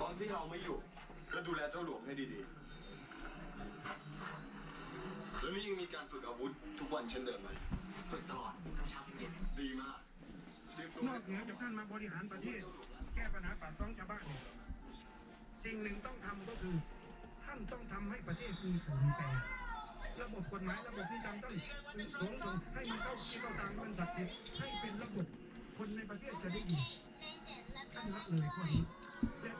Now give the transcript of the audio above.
ตอนที่เราไม่อยู่ก็ดูแลเจ้าหลวงให้ดีๆแล้วนี่ยังมีการฝึกอาวุธทุกวันเช่นเดิมไหมฝึกตลอดทั้งเช้าทั้งเย็นดีมากนอกเหนือจากท่านมาบริหารประเทศแก้ปัญหาปากท้องชาวบ้านเนี่ยสิ่งหนึ่งต้องทำก็คือท่านต้องทำให้ประเทศมีภูมิแปรระบบกฎหมายระบบนิติต้องส่งให้มันเข้าที่เข้าทางมันศักดิ์สิทธิ์ให้เป็นระบบคนในประเทศจะได้ดีท่านละเลยข้อนี้และ